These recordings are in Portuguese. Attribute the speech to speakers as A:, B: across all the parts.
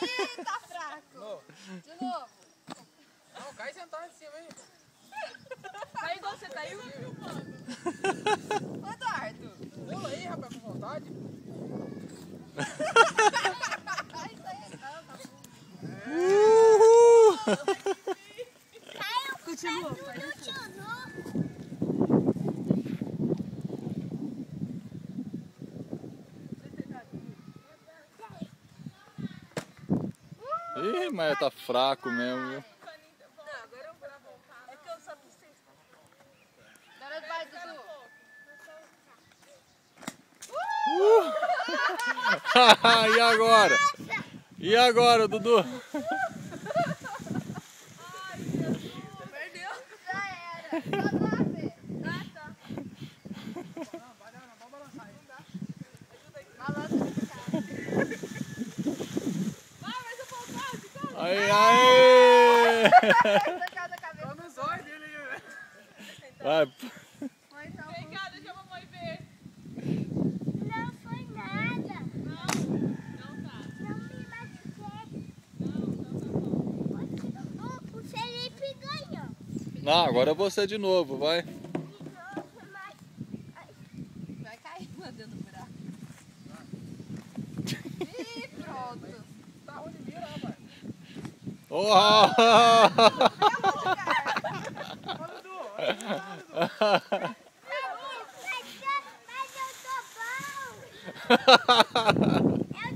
A: Ih, tá fraco. De novo.
B: Não, cai sentado em cima aí.
A: Cai igual você caiu? Ô, Eduardo.
B: Pula aí, rapaz, com vontade.
A: Isso aí é não, tá bom.
C: Continua.
D: Ih, mas tá fraco mesmo, viu?
A: Não, agora eu vou voltar. É que eu só preciso. Agora vai, Dudu.
D: E agora? E agora, Dudu?
A: Ai, Jesus. Perdeu. Já era. Só você. Ah, tá.
B: Não, vamos balançar aí.
A: Ajuda aí. Balança. Vai, mas eu vou voltar, de cara.
D: Aí, aí!
A: Cada cabeça.
B: Tô nos olhos dele aí.
D: Vai.
A: Vai, então.
C: Vem cá, deixa a mamãe ver.
E: Não foi nada.
C: Não tá.
E: Não me machuquei.
C: Não, então tá bom.
E: O Felipe ganhou.
D: Não, agora é você de novo, vai.
E: De novo, mas...
A: Vai cair mandando no buraco. Ih, pronto.
B: Tá ruim de mira, rapaz.
D: Oh!
B: Ô, Dudu, olha pro lado, Dudu.
E: Eu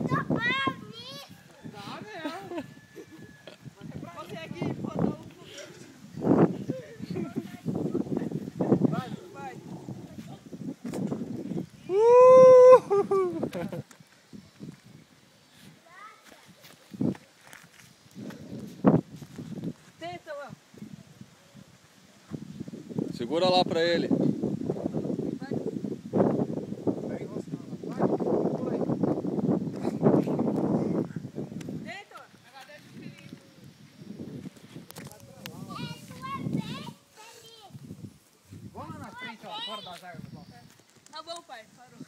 E: tô bom nisso.
B: Tá mesmo.
C: Consegue botar o
B: Vai, Dudu, vai.
C: Tenta, Léo.
D: Segura lá pra ele.
B: Vai enroscando lá. Vai, pula aí.
C: Tenta, Léo. Agora deixa o Felipe.
E: É sua vez, Felipe.
B: Vamos lá na frente, ó, fora das árvores. Ó.
C: Tá bom, pai. Parou.